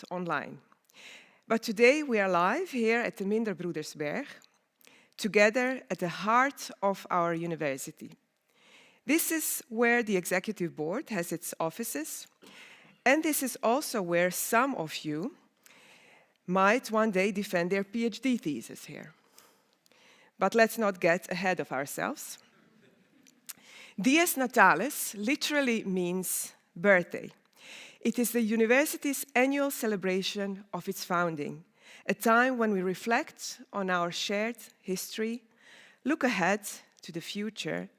online. But today we are live here at the Minderbroedersberg, together at the heart of our university. This is where the executive board has its offices, and this is also where some of you might one day defend their PhD thesis here. But let's not get ahead of ourselves. Dies Natalis literally means birthday. It is the university's annual celebration of its founding, a time when we reflect on our shared history, look ahead to the future,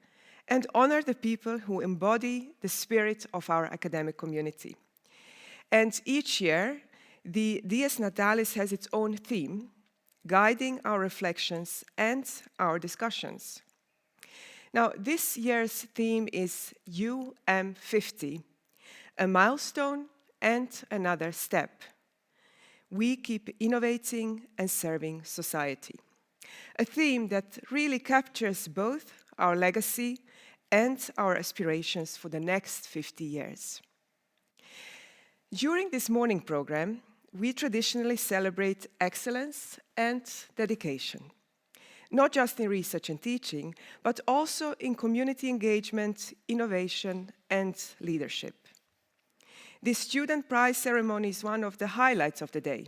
and honor the people who embody the spirit of our academic community. And each year, the Dies Natalis has its own theme, guiding our reflections and our discussions. Now, this year's theme is UM50, a milestone and another step. We keep innovating and serving society. A theme that really captures both our legacy and our aspirations for the next 50 years. During this morning program, we traditionally celebrate excellence and dedication, not just in research and teaching, but also in community engagement, innovation, and leadership. This student prize ceremony is one of the highlights of the day,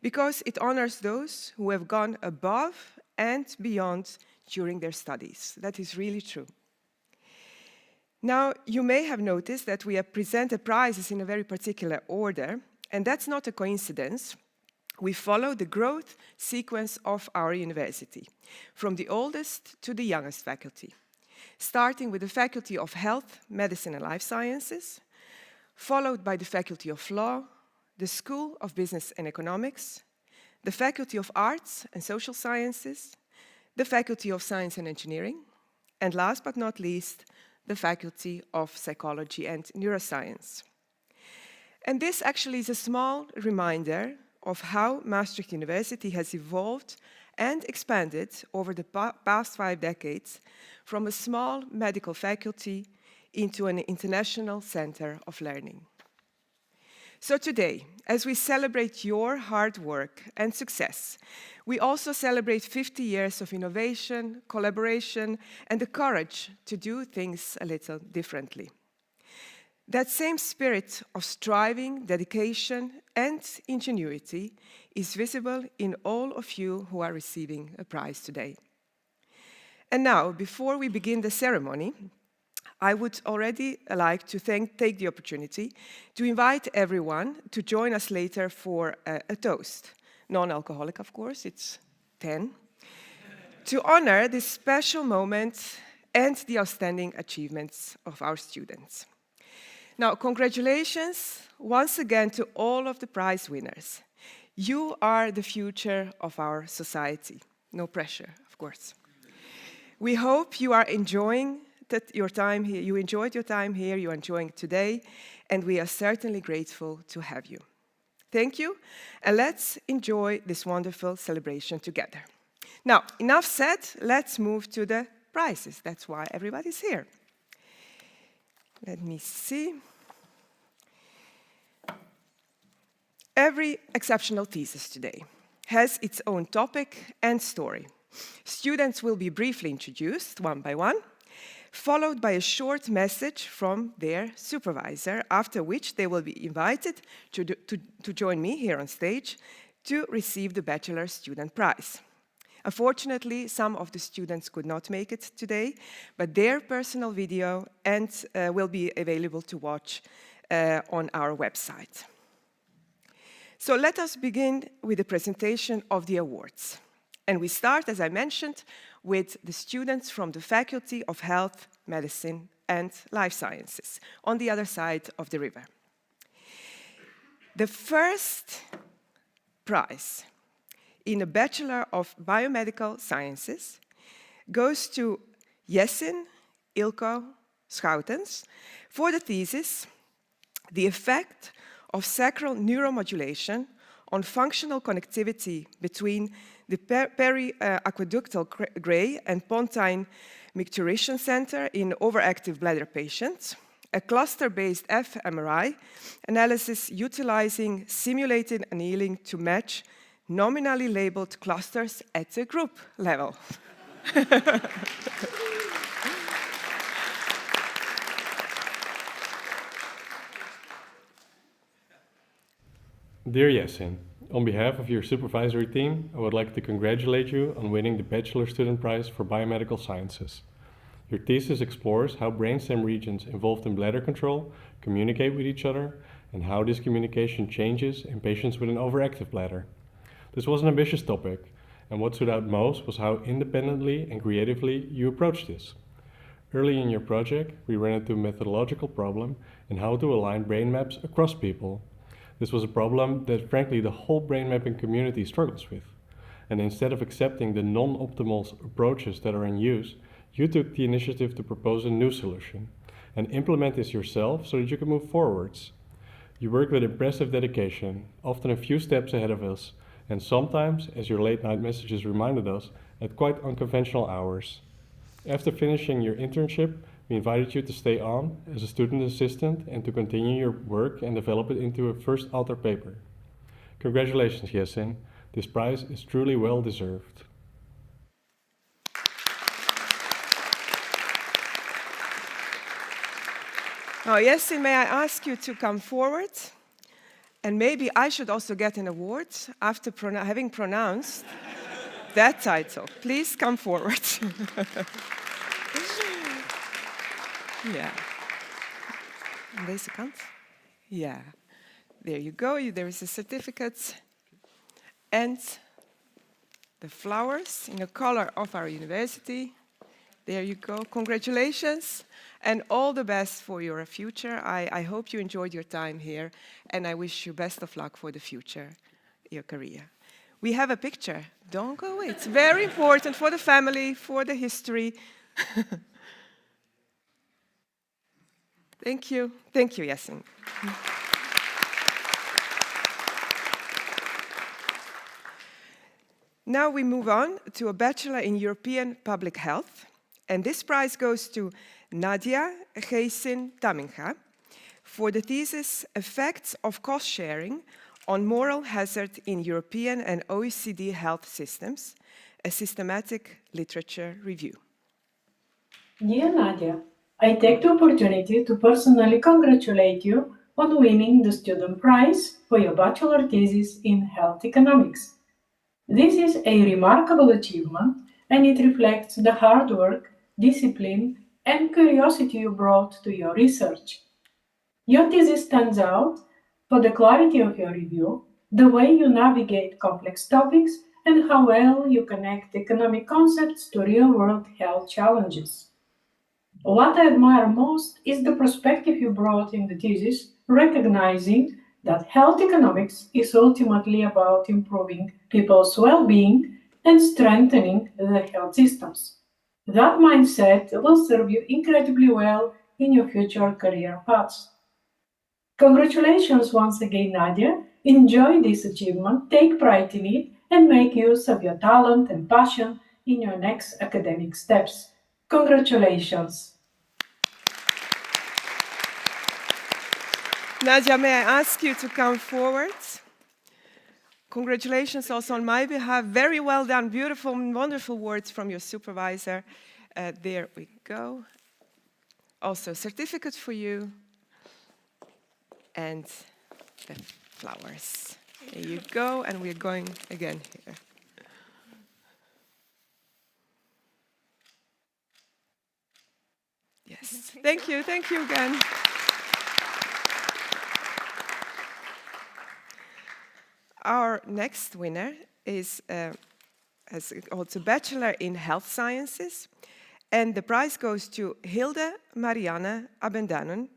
because it honors those who have gone above and beyond during their studies. That is really true. Now, you may have noticed that we have presented prizes in a very particular order, and that's not a coincidence. We follow the growth sequence of our university, from the oldest to the youngest faculty, starting with the Faculty of Health, Medicine and Life Sciences, followed by the Faculty of Law, the School of Business and Economics, the Faculty of Arts and Social Sciences, the Faculty of Science and Engineering, and last but not least, the Faculty of Psychology and Neuroscience. And this actually is a small reminder of how Maastricht University has evolved and expanded over the past 5 decades from a small medical faculty into an international center of learning. So today, as we celebrate your hard work and success, we also celebrate 50 years of innovation, collaboration, and the courage to do things a little differently. That same spirit of striving, dedication, and ingenuity is visible in all of you who are receiving a prize today. And now, before we begin the ceremony, I would already like to take the opportunity to invite everyone to join us later for a toast. Non-alcoholic, of course, it's 10. To honor this special moment and the outstanding achievements of our students. Now, congratulations once again to all of the prize winners. You are the future of our society. No pressure, of course. We hope you are enjoying your time here. You enjoyed your time here, you are enjoying today, and we are certainly grateful to have you. Thank you, and let's enjoy this wonderful celebration together. Now, enough said, let's move to the prizes. That's why everybody's here. Let me see. Every exceptional thesis today has its own topic and story. Students will be briefly introduced one by one, followed by a short message from their supervisor, after which they will be invited to join me here on stage to receive the Bachelor Student Prize. Unfortunately, some of the students could not make it today, but their personal video will be available to watch on our website. So let us begin with the presentation of the awards. And we start, as I mentioned, with the students from the Faculty of Health, Medicine and Life Sciences, on the other side of the river. The first prize in a Bachelor of Biomedical Sciences goes to Jessin Ilko Schoutens for the thesis, The Effect of Sacral Neuromodulation on Functional Connectivity between the Periaqueductal Gray and Pontine Micturition Center in overactive bladder patients, a cluster-based fMRI analysis utilizing simulated annealing to match nominally labeled clusters at the group level. Dear Yasin, on behalf of your supervisory team, I would like to congratulate you on winning the Bachelor Student Prize for Biomedical Sciences. Your thesis explores how brainstem regions involved in bladder control communicate with each other and how this communication changes in patients with an overactive bladder. This was an ambitious topic, and what stood out most was how independently and creatively you approached this. Early in your project, we ran into a methodological problem in how to align brain maps across people. This was a problem that frankly the whole brain mapping community struggles with. And instead of accepting the non-optimal approaches that are in use, you took the initiative to propose a new solution and implement this yourself so that you can move forwards. You worked with impressive dedication, often a few steps ahead of us, and sometimes, as your late night messages reminded us, at quite unconventional hours. After finishing your internship, we invited you to stay on as a student assistant and to continue your work and develop it into a first author paper. Congratulations, Yasin. This prize is truly well deserved. Now, Yasin, may I ask you to come forward? And maybe I should also get an award after having pronounced that title. Please come forward. Ja. Aan deze kant? Ja. There you go. There is a certificate. And the flowers in the color of our university. There you go. Congratulations. And all the best for your future. I hope you enjoyed your time here. And I wish you best of luck for the future, your career. We have a picture. Don't go away. It's very important for the family, for the history. Thank you. Thank you, Yasin. Now we move on to a Bachelor in European Public Health. And this prize goes to Nadia Geisin Taminga for the thesis Effects of Cost Sharing on Moral Hazard in European and OECD Health Systems, a systematic literature review. Dear Nadia, I take the opportunity to personally congratulate you on winning the student prize for your bachelor thesis in health economics. This is a remarkable achievement and it reflects the hard work, discipline, and curiosity you brought to your research. Your thesis stands out for the clarity of your review, the way you navigate complex topics, and how well you connect economic concepts to real-world health challenges. What I admire most is the perspective you brought in the thesis, recognizing that health economics is ultimately about improving people's well-being and strengthening the health systems. That mindset will serve you incredibly well in your future career paths. Congratulations once again, Nadia. Enjoy this achievement, take pride in it, and make use of your talent and passion in your next academic steps. Congratulations. Nadia, may I ask you to come forward? Congratulations also on my behalf. Very well done, beautiful, wonderful words from your supervisor. There we go. Also, certificate for you. And the flowers. There you go, and we're going again here. Yes, thank you again. Our next winner has also a Bachelor in Health Sciences, and the prize goes to Hilde Marianne Abendanon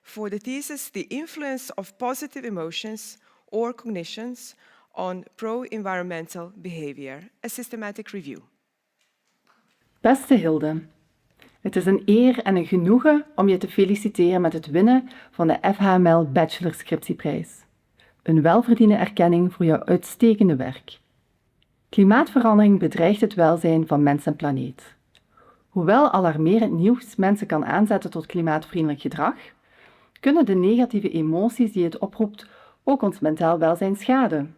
for the thesis The Influence of Positive Emotions or Cognitions on Pro-Environmental Behavior, a systematic review. Beste Hilde, het is een eer en een genoegen om je te feliciteren met het winnen van de FHML Bachelor Scriptieprijs. Een welverdiende erkenning voor jouw uitstekende werk. Klimaatverandering bedreigt het welzijn van mens en planeet. Hoewel alarmerend nieuws mensen kan aanzetten tot klimaatvriendelijk gedrag, kunnen de negatieve emoties die het oproept ook ons mentaal welzijn schaden.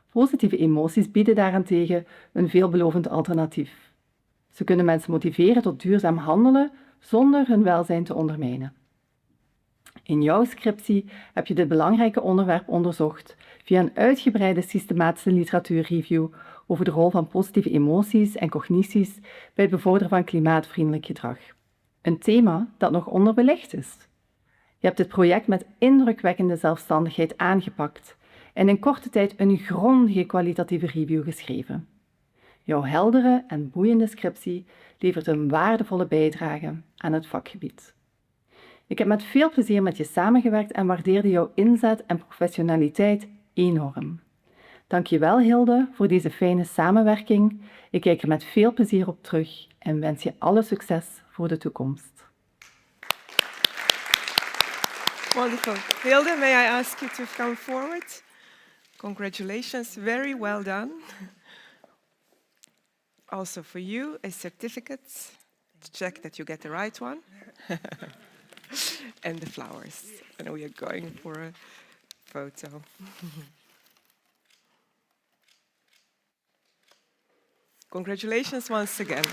Positieve emoties bieden daarentegen een veelbelovend alternatief. Ze kunnen mensen motiveren tot duurzaam handelen zonder hun welzijn te ondermijnen. In jouw scriptie heb je dit belangrijke onderwerp onderzocht via een uitgebreide systematische literatuurreview over de rol van positieve emoties en cognities bij het bevorderen van klimaatvriendelijk gedrag. Een thema dat nog onderbelicht is. Je hebt dit project met indrukwekkende zelfstandigheid aangepakt en in korte tijd een grondige kwalitatieve review geschreven. Jouw heldere en boeiende scriptie levert een waardevolle bijdrage aan het vakgebied. Ik heb met veel plezier met je samengewerkt en waardeerde jouw inzet en professionaliteit enorm. Dank je wel, Hilde, voor deze fijne samenwerking. Ik kijk er met veel plezier op terug en wens je alle succes voor de toekomst. Wonderful. Hilde, may I ask you to come forward? Congratulations, very well done. Also for you, a certificate to check that you get the right one. And the flowers. And we are going for a photo. Congratulations once again.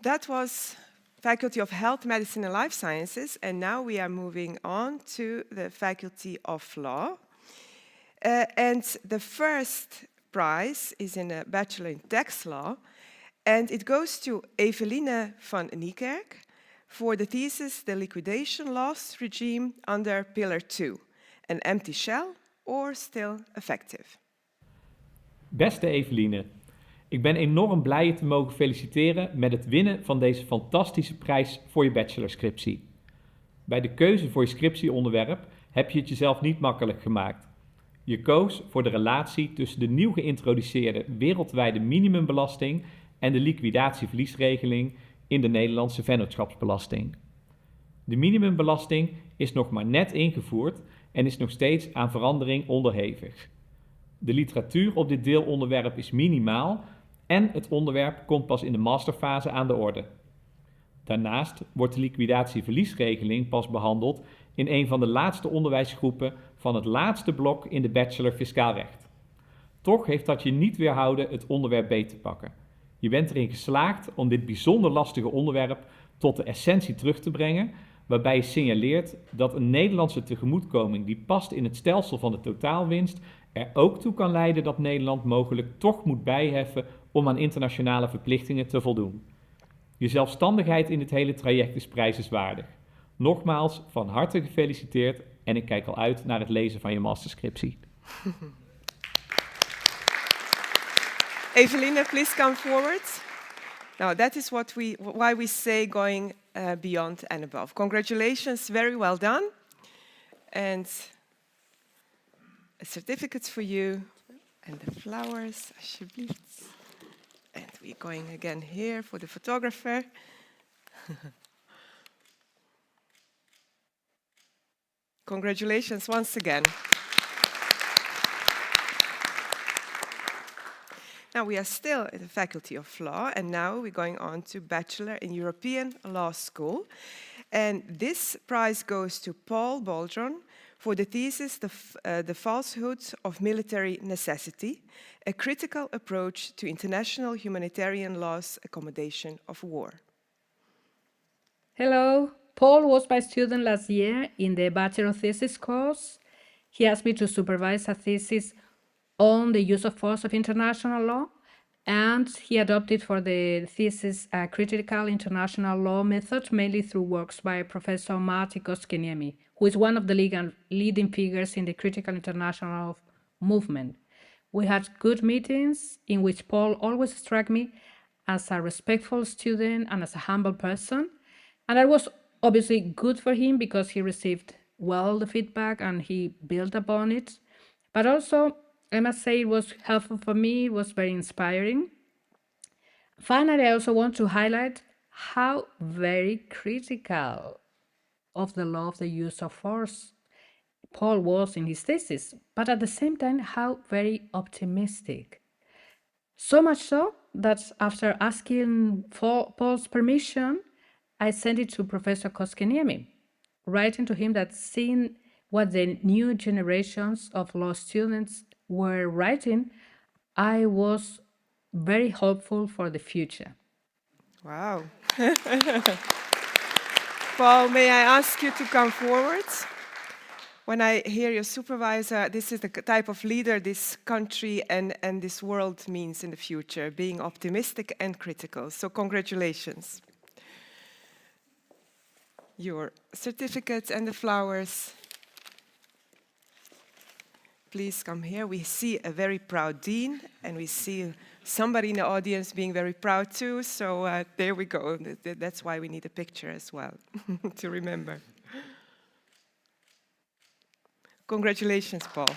That was Faculty of Health, Medicine and Life Sciences, and now we are moving on to the Faculty of Law. And the first prize is in a Bachelor in Tax Law, and it goes to Eveline van Niekerk for the thesis, The Liquidation Loss Regime under Pillar 2, an empty shell or still effective. Beste Eveline, ik ben enorm blij je te mogen feliciteren met het winnen van deze fantastische prijs voor je bachelorscriptie. Bij de keuze voor je scriptieonderwerp heb je het jezelf niet makkelijk gemaakt. Je koos voor de relatie tussen de nieuw geïntroduceerde wereldwijde minimumbelasting en de liquidatieverliesregeling in de Nederlandse vennootschapsbelasting. De minimumbelasting is nog maar net ingevoerd en is nog steeds aan verandering onderhevig. De literatuur op dit deelonderwerp is minimaal en het onderwerp komt pas in de masterfase aan de orde. Daarnaast wordt de liquidatieverliesregeling pas behandeld in een van de laatste onderwijsgroepen van het laatste blok in de bachelor fiscaal recht. Toch heeft dat je niet weerhouden het onderwerp beet te pakken. Je bent erin geslaagd om dit bijzonder lastige onderwerp tot de essentie terug te brengen, waarbij je signaleert dat een Nederlandse tegemoetkoming die past in het stelsel van de totaalwinst er ook toe kan leiden dat Nederland mogelijk toch moet bijheffen om aan internationale verplichtingen te voldoen. Je zelfstandigheid in dit hele traject is prijzenswaardig. Nogmaals, van harte gefeliciteerd en ik kijk al uit naar het lezen van je masterscriptie. Eveline, please come forward. Now, that is why we say going beyond and above. Congratulations, very well done. And a certificate for you, and the flowers, alsjeblieft. And we're going again here for the photographer. Congratulations once again. Now we are still in the Faculty of Law, and now we're going on to Bachelor in European Law School. And this prize goes to Paul Baldron for the thesis, The Falsehood of Military Necessity, a critical approach to international humanitarian law's accommodation of war. Hello, Paul was my student last year in the Bachelor thesis course. He asked me to supervise a thesis on the use of force of international law, and he adopted for the thesis a critical international law method, mainly through works by Professor Martti Koskiniemi, who is one of the leading figures in the critical international movement. We had good meetings in which Paul always struck me as a respectful student and as a humble person, and that was obviously good for him because he received well the feedback and he built upon it. But also, I must say it was helpful for me, it was very inspiring. Finally, I also want to highlight how very critical of the law of the use of force Paul was in his thesis, but at the same time, how very optimistic. So much so that after asking for Paul's permission, I sent it to Professor Koskeniemi, writing to him that seeing what the new generations of law students were writing, I was very hopeful for the future. Wow. Paul, may I ask you to come forward? When I hear your supervisor, this is the type of leader this country and this world means in the future, being optimistic and critical. So congratulations. Your certificates and the flowers. Please come here. We see a very proud dean, and we see somebody in the audience being very proud too. So there we go. That's why we need a picture as well to remember. Congratulations, Paul.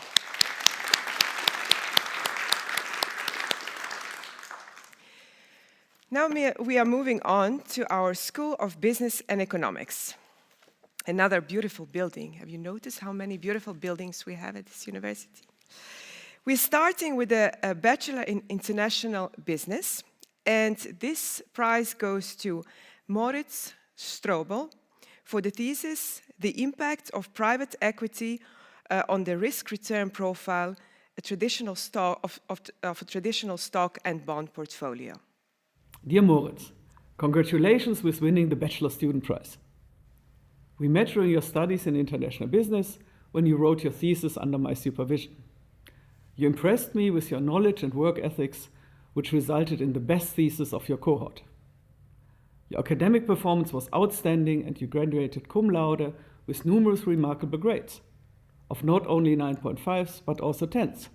Now we are moving on to our School of Business and Economics. Another beautiful building. Have you noticed how many beautiful buildings we have at this university? We're starting with a Bachelor in International Business, and this prize goes to Moritz Strobel for the thesis, The Impact of Private Equity on the Risk-Return Profile a traditional stock of a traditional stock and bond portfolio. Dear Moritz, congratulations with winning the Bachelor Student Prize. We met during your studies in international business when you wrote your thesis under my supervision. You impressed me with your knowledge and work ethics, which resulted in the best thesis of your cohort. Your academic performance was outstanding and you graduated cum laude with numerous remarkable grades, of not only 9.5s but also 10s,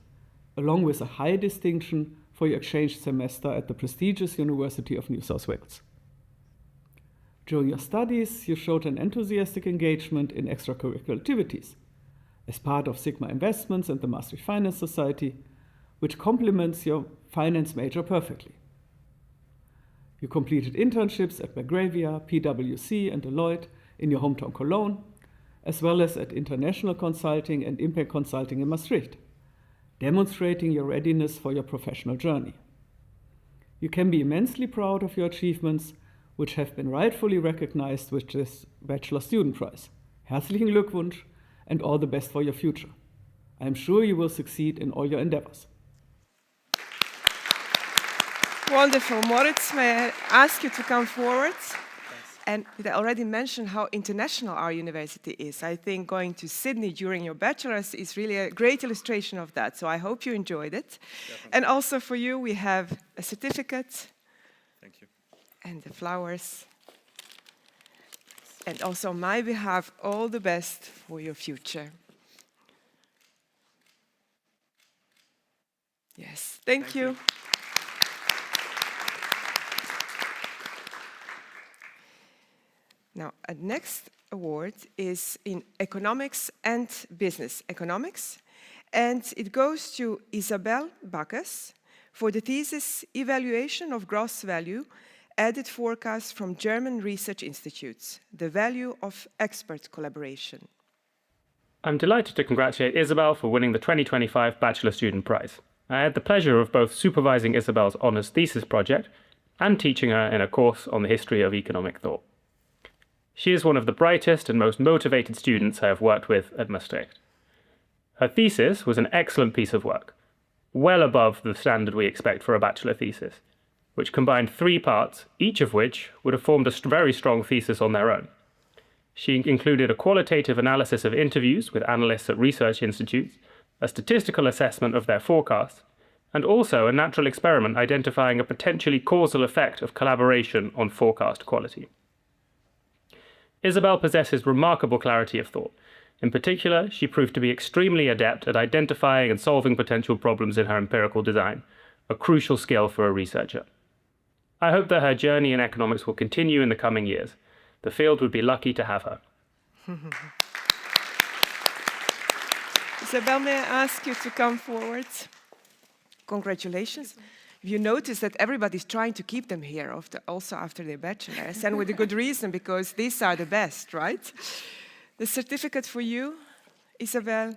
along with a high distinction for your exchange semester at the prestigious University of New South Wales. During your studies, you showed an enthusiastic engagement in extracurricular activities as part of Sigma Investments and the Maastricht Finance Society, which complements your finance major perfectly. You completed internships at Belgravia, PwC, and Deloitte in your hometown Cologne, as well as at International Consulting and Impact Consulting in Maastricht, demonstrating your readiness for your professional journey. You can be immensely proud of your achievements, which have been rightfully recognized with this Bachelor Student Prize. Herzlichen Glückwunsch and all the best for your future. I am sure you will succeed in all your endeavors. Wonderful. Moritz, may I ask you to come forward? Yes. And I already mentioned how international our university is. I think going to Sydney during your bachelor's is really a great illustration of that. So I hope you enjoyed it. Definitely. And also for you, we have a certificate. Thank you. And the flowers. And also on my behalf, all the best for your future. Yes, thank you. Now, a next award is in economics and business economics, and it goes to Isabel Bacchus for the thesis Evaluation of Gross Value Added Forecast from German Research Institutes, the Value of Expert Collaboration. I'm delighted to congratulate Isabel for winning the 2025 Bachelor Student Prize. I had the pleasure of both supervising Isabel's honours thesis project and teaching her in a course on the history of economic thought. She is one of the brightest and most motivated students I have worked with at Maastricht. Her thesis was an excellent piece of work, well above the standard we expect for a bachelor thesis, which combined 3 parts, each of which would have formed a very strong thesis on their own. She included a qualitative analysis of interviews with analysts at research institutes, a statistical assessment of their forecasts, and also a natural experiment identifying a potentially causal effect of collaboration on forecast quality. Isabel possesses remarkable clarity of thought. In particular, she proved to be extremely adept at identifying and solving potential problems in her empirical design, a crucial skill for a researcher. I hope that her journey in economics will continue in the coming years. The field would be lucky to have her. Isabel, may I ask you to come forward? Congratulations. You notice that everybody's trying to keep them here also after their bachelors, and with a good reason, because these are the best, right? The certificate for you, Isabel,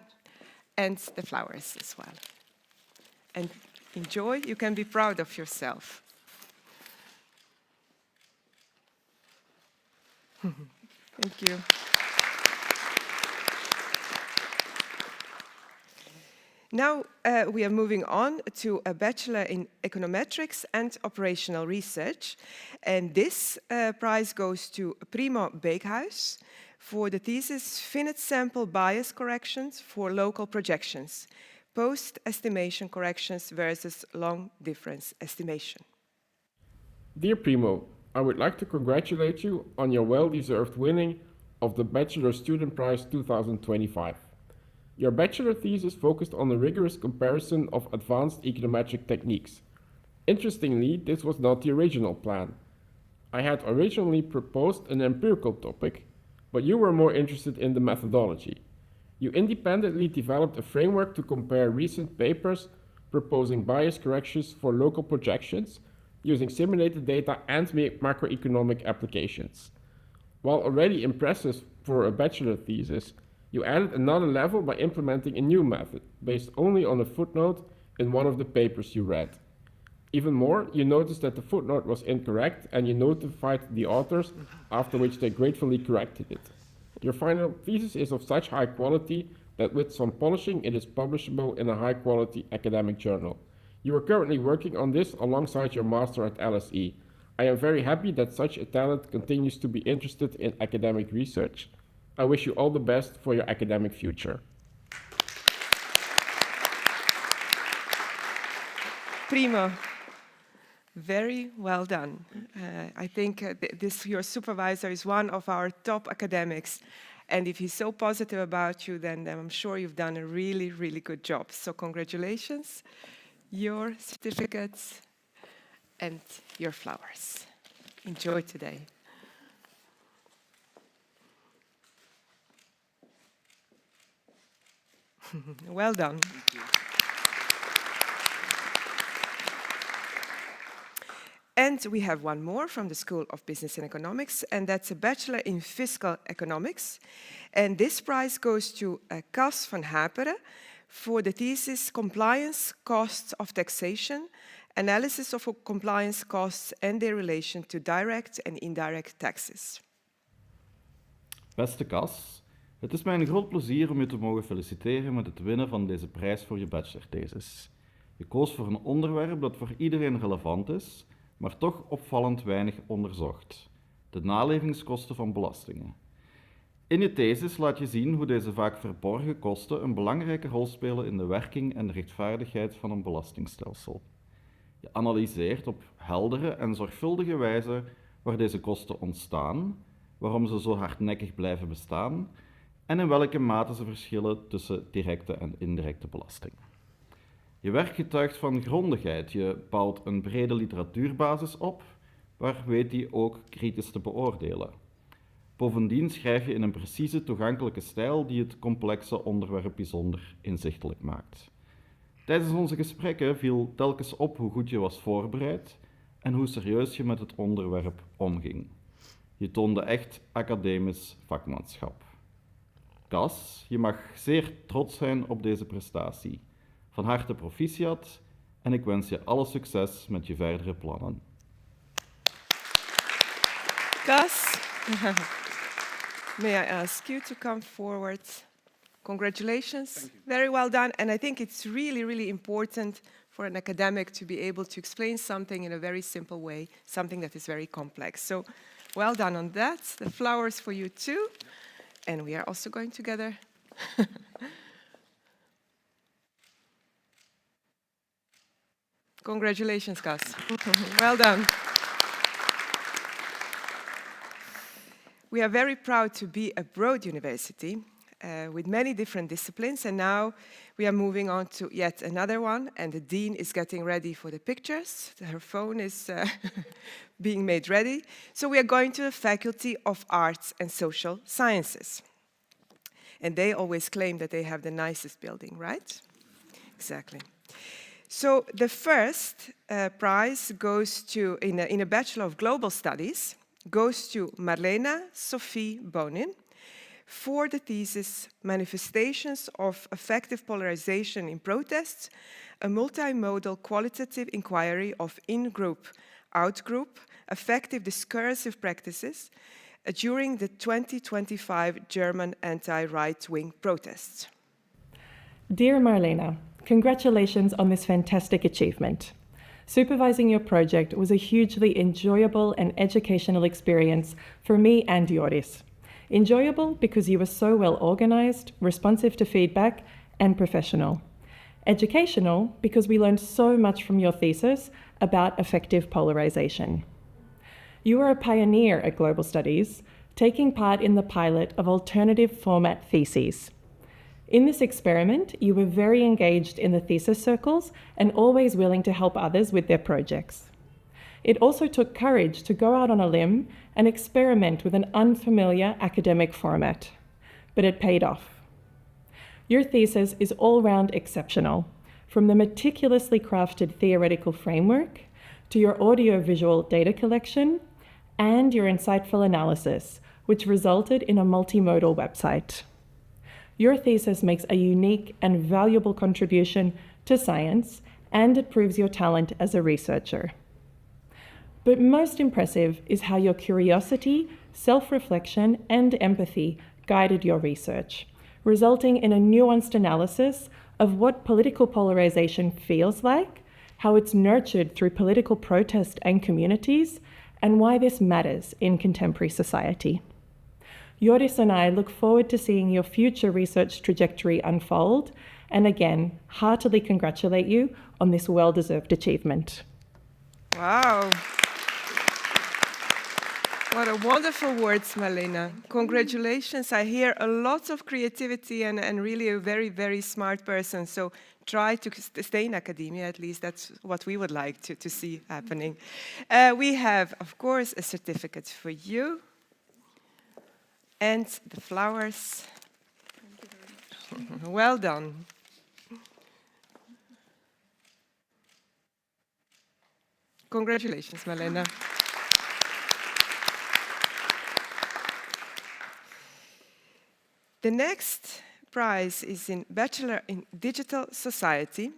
and the flowers as well. And Enjoy, you can be proud of yourself. Thank you. Now we are moving on to a Bachelor in Econometrics and Operational Research. And this prize goes to Primo Beekhuis for the thesis Finite Sample Bias Corrections for Local Projections, Post-Estimation Corrections versus Long Difference Estimation. Dear Primo, I would like to congratulate you on your well-deserved winning of the Bachelor Student Prize 2025. Your bachelor thesis focused on a rigorous comparison of advanced econometric techniques. Interestingly, this was not the original plan. I had originally proposed an empirical topic, but you were more interested in the methodology. You independently developed a framework to compare recent papers proposing bias corrections for local projections using simulated data and macroeconomic applications. While already impressive for a bachelor thesis, you added another level by implementing a new method, based only on a footnote in one of the papers you read. Even more, you noticed that the footnote was incorrect and you notified the authors, after which they gratefully corrected it. Your final thesis is of such high quality that with some polishing it is publishable in a high-quality academic journal. You are currently working on this alongside your master at LSE. I am very happy that such a talent continues to be interested in academic research. I wish you all the best for your academic future. Primo, very well done. I think your supervisor is one of our top academics, and if he's so positive about you, then I'm sure you've done a really, really good job. So congratulations, your certificates and your flowers. Enjoy today. Well done. And we have one more from the School of Business and Economics, and that's a Bachelor in Fiscal Economics. And this prize goes to Cas van Haperen for the thesis Compliance Costs of Taxation, Analysis of Compliance Costs and their relation to direct and indirect taxes. Beste Cas, het is mij een groot plezier om je te mogen feliciteren met het winnen van deze prijs voor je bachelorthesis. Je koos voor een onderwerp dat voor iedereen relevant is, maar toch opvallend weinig onderzocht: de nalevingskosten van belastingen. In je thesis laat je zien hoe deze vaak verborgen kosten een belangrijke rol spelen in de werking en de rechtvaardigheid van een belastingstelsel. Je analyseert op heldere en zorgvuldige wijze waar deze kosten ontstaan, waarom ze zo hardnekkig blijven bestaan en in welke mate ze verschillen tussen directe en indirecte belasting. Je werk getuigt van grondigheid. Je bouwt een brede literatuurbasis op, maar weet die ook kritisch te beoordelen. Bovendien schrijf je in een precieze, toegankelijke stijl die het complexe onderwerp bijzonder inzichtelijk maakt. Tijdens onze gesprekken viel telkens op hoe goed je was voorbereid en hoe serieus je met het onderwerp omging. Je toonde echt academisch vakmanschap. Cas, je mag zeer trots zijn op deze prestatie. Van harte proficiat en ik wens je alle succes met je verdere plannen. Cas, may I ask you to come forward? Congratulations, very well done. And I think it's really, really important for an academic to be able to explain something in a very simple way, something that is very complex. So well done on that. The flowers for you too. And we are also going together. Congratulations, Cas. Well done. We are very proud to be a broad university with many different disciplines, and now we are moving on to yet another one, and the dean is getting ready for the pictures. Her phone is being made ready. So we are going to the Faculty of Arts and Social Sciences. And they always claim that they have the nicest building, right? Exactly. So the first prize goes to, in a Bachelor of Global Studies, goes to Marlena Sophie Bonin for the thesis Manifestations of Affective Polarization in Protests, a multimodal qualitative inquiry of in-group, out-group, affective discursive practices during the 2025 German anti-right-wing protests. Dear Marlena, congratulations on this fantastic achievement. Supervising your project was a hugely enjoyable and educational experience for me and Joris. Enjoyable because you were so well organized, responsive to feedback, and professional. Educational because we learned so much from your thesis about affective polarization. You were a pioneer at Global Studies, taking part in the pilot of alternative format theses. In this experiment, you were very engaged in the thesis circles and always willing to help others with their projects. It also took courage to go out on a limb and experiment with an unfamiliar academic format, but it paid off. Your thesis is all-round exceptional, from the meticulously crafted theoretical framework to your audio-visual data collection and your insightful analysis, which resulted in a multimodal website. Your thesis makes a unique and valuable contribution to science, and it proves your talent as a researcher. But most impressive is how your curiosity, self-reflection, and empathy guided your research, resulting in a nuanced analysis of what political polarization feels like, how it's nurtured through political protest and communities, and why this matters in contemporary society. Joris and I look forward to seeing your future research trajectory unfold, and again, heartily congratulate you on this well-deserved achievement. Wow. What a wonderful words, Marlena. Congratulations. I hear a lot of creativity and really a very, very smart person. So try to stay in academia, at least that's what we would like to see happening. We have, of course, a certificate for you. And the flowers. Well done. Congratulations, Marlena. The next prize is in Bachelor in Digital Society,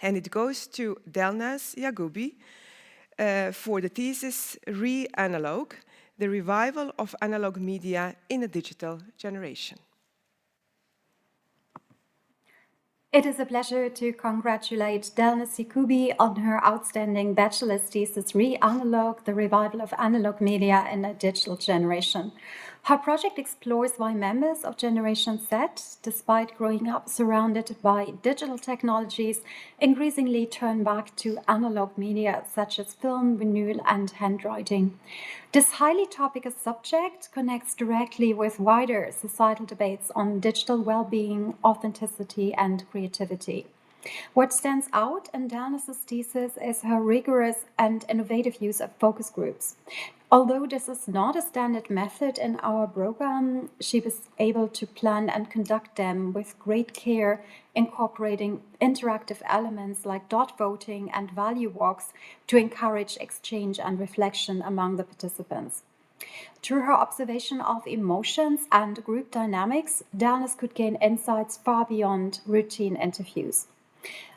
and it goes to Delnaz Yagoubi for the thesis Re-Analog, the revival of analog media in a digital generation. It is a pleasure to congratulate Delnaz Yagoubi on her outstanding bachelor's thesis Re-Analog, the revival of analog media in a digital generation. Her project explores why members of Generation Z, despite growing up surrounded by digital technologies, increasingly turn back to analog media such as film, vinyl, and handwriting. This highly topical subject connects directly with wider societal debates on digital well-being, authenticity, and creativity. What stands out in Delnaz's thesis is her rigorous and innovative use of focus groups. Although this is not a standard method in our program, she was able to plan and conduct them with great care, incorporating interactive elements like dot voting and value walks to encourage exchange and reflection among the participants. Through her observation of emotions and group dynamics, Delnaz could gain insights far beyond routine interviews.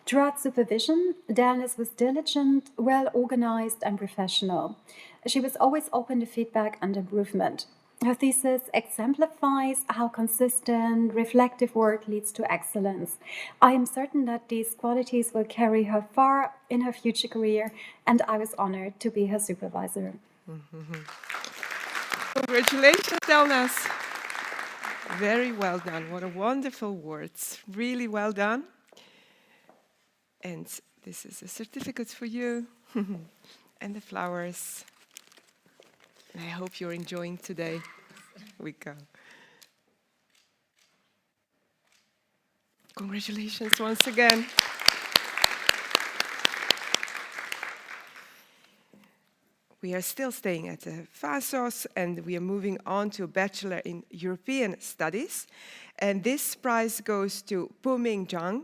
Throughout supervision, Delnaz was diligent, well-organized, and professional. She was always open to feedback and improvement. Her thesis exemplifies how consistent, reflective work leads to excellence. I am certain that these qualities will carry her far in her future career, and I was honored to be her supervisor. Congratulations, Delnaz. Very well done. What a wonderful words. Really well done. And this is a certificate for you and the flowers. And I hope you're enjoying today. Here we go. Congratulations once again. We are still staying at the FASOS, and we are moving on to a Bachelor in European Studies. And this prize goes to Puming Zhang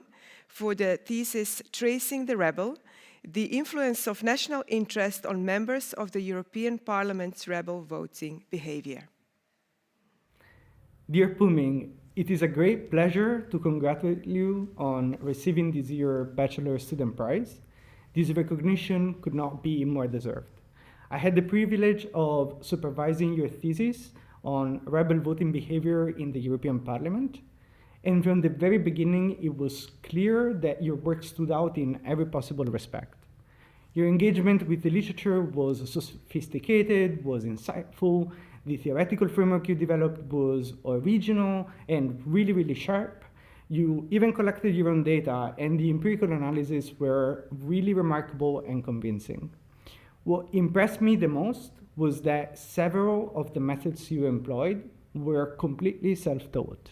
for the thesis Tracing the Rebel, the influence of national interest on members of the European Parliament's rebel voting behavior. Dear Puming, it is a great pleasure to congratulate you on receiving this year's Bachelor Student Prize. This recognition could not be more deserved. I had the privilege of supervising your thesis on rebel voting behavior in the European Parliament. And from the very beginning, it was clear that your work stood out in every possible respect. Your engagement with the literature was sophisticated, was insightful. The theoretical framework you developed was original and really, really sharp. You even collected your own data, and the empirical analyses were really remarkable and convincing. What impressed me the most was that several of the methods you employed were completely self-taught.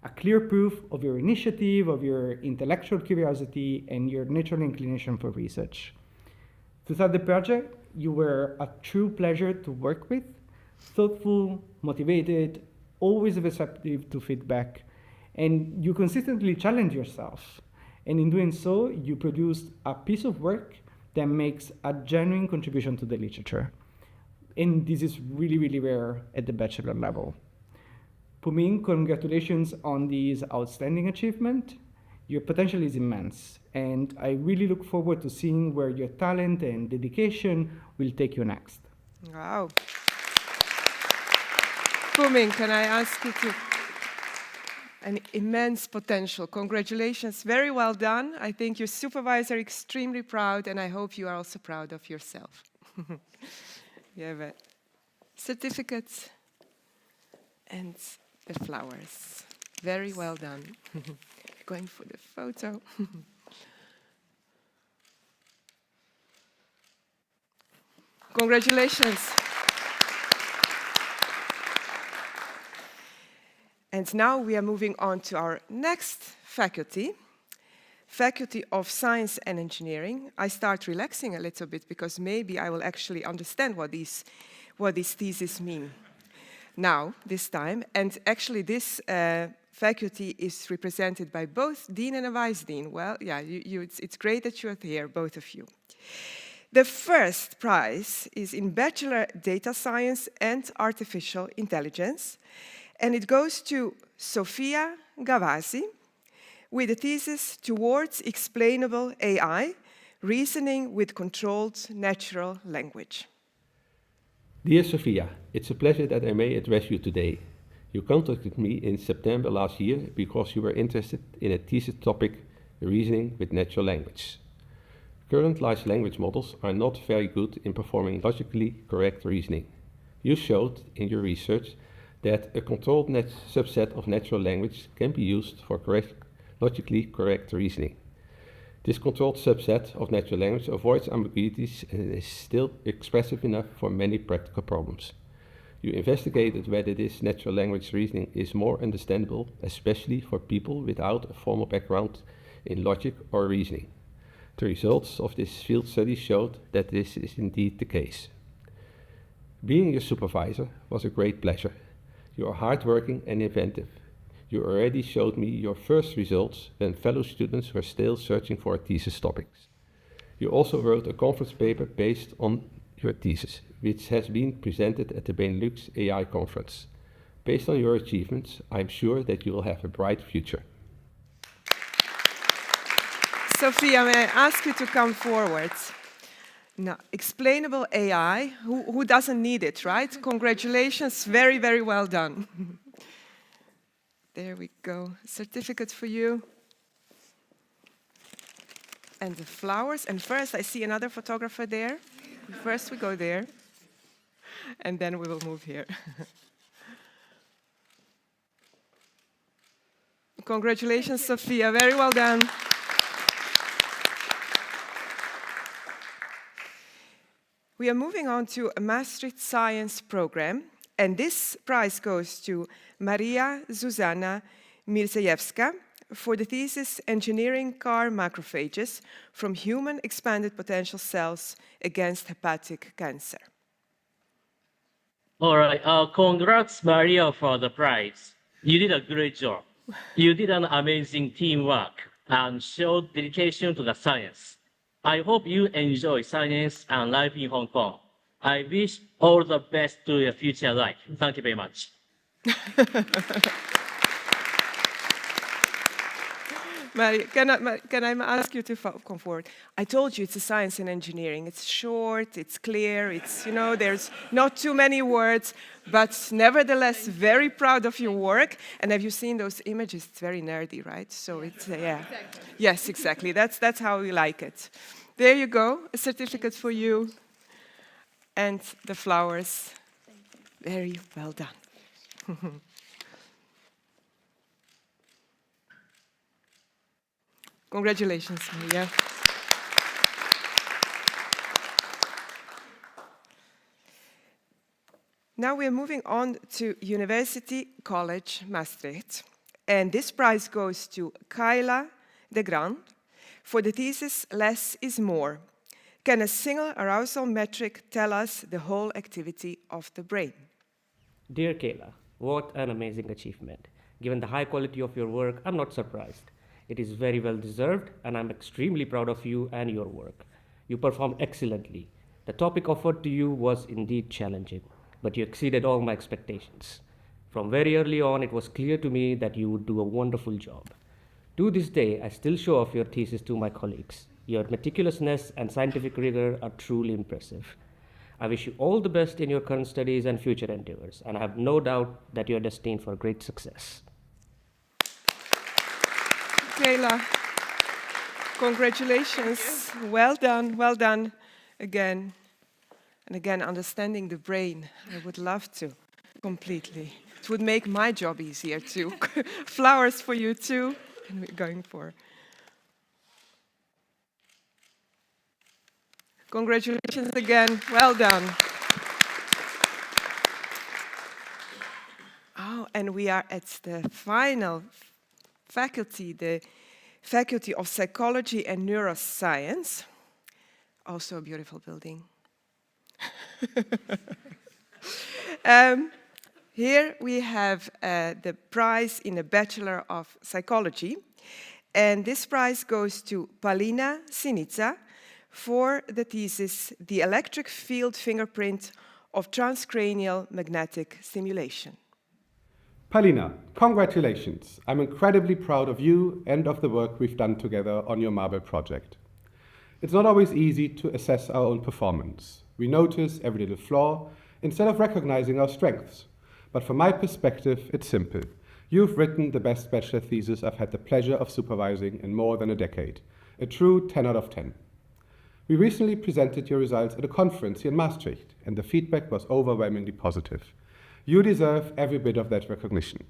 A clear proof of your initiative, of your intellectual curiosity, and your natural inclination for research. Throughout the project, you were a true pleasure to work with, thoughtful, motivated, always receptive to feedback, and you consistently challenge yourself. And in doing so, you produced a piece of work that makes a genuine contribution to the literature. And this is really, really rare at the bachelor level. Puming, congratulations on this outstanding achievement. Your potential is immense, and I really look forward to seeing where your talent and dedication will take you next. Wow. Puming, can I ask you to... An immense potential. Congratulations, very well done. I think your supervisor is extremely proud, and I hope you are also proud of yourself. You have a certificate and the flowers. Very well done. Going for the photo. Congratulations. And now we are moving on to our next faculty, Faculty of Science and Engineering. I start relaxing a little bit because maybe I will actually understand what these theses mean now, this time. And actually this faculty is represented by both Dean and a Vice Dean. Well, yeah, it's great that you're here, both of you. The first prize is in Bachelor Data Science and Artificial Intelligence. And it goes to Sofia Gavasi with a thesis towards explainable AI, reasoning with controlled natural language. Dear Sofia, it's a pleasure that I may address you today. You contacted me in September last year because you were interested in a thesis topic, reasoning with natural language. Current large language models are not very good in performing logically correct reasoning. You showed in your research that a controlled subset of natural language can be used for logically correct reasoning. This controlled subset of natural language avoids ambiguities and is still expressive enough for many practical problems. You investigated whether this natural language reasoning is more understandable, especially for people without a formal background in logic or reasoning. The results of this field study showed that this is indeed the case. Being your supervisor was a great pleasure. You are hardworking and inventive. You already showed me your first results when fellow students were still searching for thesis topics. You also wrote a conference paper based on your thesis, which has been presented at the Benelux AI conference. Based on your achievements, I'm sure that you will have a bright future. Sophia, may I ask you to come forward? Now, explainable AI, who doesn't need it, right? Congratulations, very, very well done. There we go, certificate for you. And the flowers, and first I see another photographer there. First we go there, and then we will move here. Congratulations, Sophia, very well done. We are moving on to a Maastricht Science program, and this prize goes to Maria Zuzana Mirzejewska for the thesis Engineering Car Macrophages from Human Expanded Potential Cells Against Hepatic Cancer. All right, congrats, Maria, for the prize. You did a great job. You did an amazing teamwork and showed dedication to the science. I hope you enjoy science and life in Hong Kong. I wish all the best to your future life. Thank you very much. Mary, can I ask you to come forward? I told you it's a science and engineering. It's short, it's clear, it's, you know, there's not too many words, but nevertheless very proud of your work. And have you seen those images? It's very nerdy, right? So it's, yeah. Exactly. Yes, exactly. That's how we like it. There you go, a certificate for you. And the flowers. Very well done. Congratulations, Maria. Now we're moving on to University College Maastricht. And this prize goes to Kyla de Gran for the thesis Less is More. Can a single arousal metric tell us the whole activity of the brain? Dear Kayla, what an amazing achievement. Given the high quality of your work, I'm not surprised. It is very well deserved, and I'm extremely proud of you and your work. You performed excellently. The topic offered to you was indeed challenging, but you exceeded all my expectations. From very early on, it was clear to me that you would do a wonderful job. To this day, I still show off your thesis to my colleagues. Your meticulousness and scientific rigor are truly impressive. I wish you all the best in your current studies and future endeavors, and I have no doubt that you are destined for great success. Kayla, congratulations. Well done again. And again, understanding the brain, I would love to, completely. It would make my job easier too. Flowers for you too, and we're going for. Congratulations again, well done. Oh, and we are at the final faculty, the Faculty of Psychology and Neuroscience. Also a beautiful building. Here we have the prize in the Bachelor of Psychology. And this prize goes to Paulina Sinica for the thesis, The Electric Field Fingerprint of Transcranial Magnetic Stimulation. Paulina, congratulations. I'm incredibly proud of you and of the work we've done together on your Marble project. It's not always easy to assess our own performance. We notice every little flaw instead of recognizing our strengths. But from my perspective, it's simple. You've written the best bachelor thesis I've had the pleasure of supervising in more than a decade. A true 10 out of 10. We recently presented your results at a conference here in Maastricht, and the feedback was overwhelmingly positive. You deserve every bit of that recognition.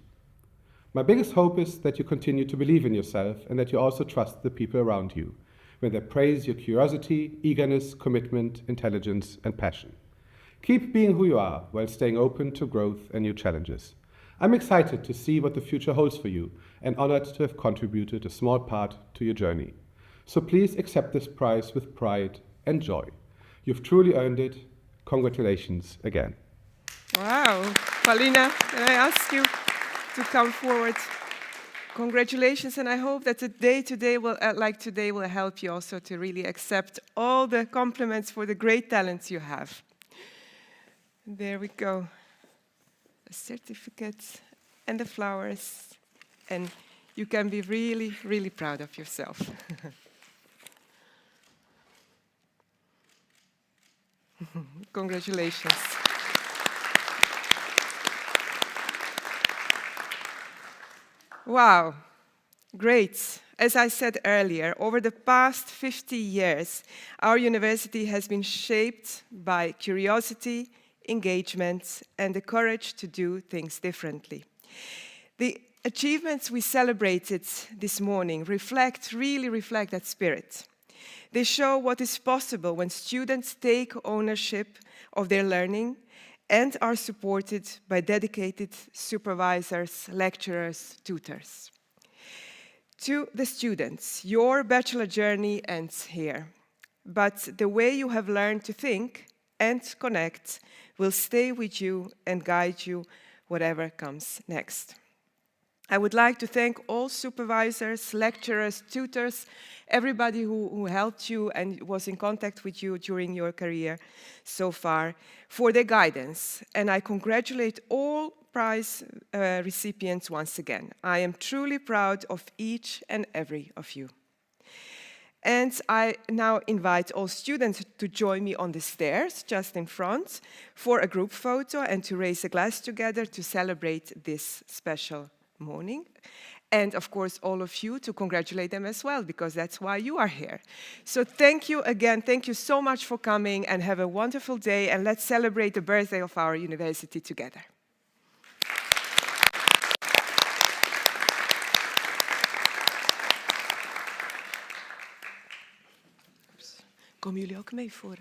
My biggest hope is that you continue to believe in yourself and that you also trust the people around you when they praise your curiosity, eagerness, commitment, intelligence, and passion. Keep being who you are while staying open to growth and new challenges. I'm excited to see what the future holds for you and honored to have contributed a small part to your journey. So please accept this prize with pride and joy. You've truly earned it. Congratulations again. Wow. Paulina, can I ask you to come forward? Congratulations, and I hope that the day today will help you also to really accept all the compliments for the great talents you have. There we go. The certificate and the flowers, and you can be really, really proud of yourself. Congratulations. Wow, great. As I said earlier, over the past 50 years, our university has been shaped by curiosity, engagement, and the courage to do things differently. The achievements we celebrated this morning really reflect that spirit. They show what is possible when students take ownership of their learning and are supported by dedicated supervisors, lecturers, tutors. To the students, your bachelor journey ends here, but the way you have learned to think and connect will stay with you and guide you whatever comes next. I would like to thank all supervisors, lecturers, tutors, everybody who helped you and was in contact with you during your career so far for their guidance. And I congratulate all Prize recipients once again. I am truly proud of each and every of you. And I now invite all students to join me on the stairs just in front for a group photo and to raise a glass together to celebrate this special morning. And of course, all of you to congratulate them as well, because that's why you are here. So thank you again. Thank you so much for coming, and have a wonderful day. And let's celebrate the birthday of our university together. Komen jullie ook mee voor...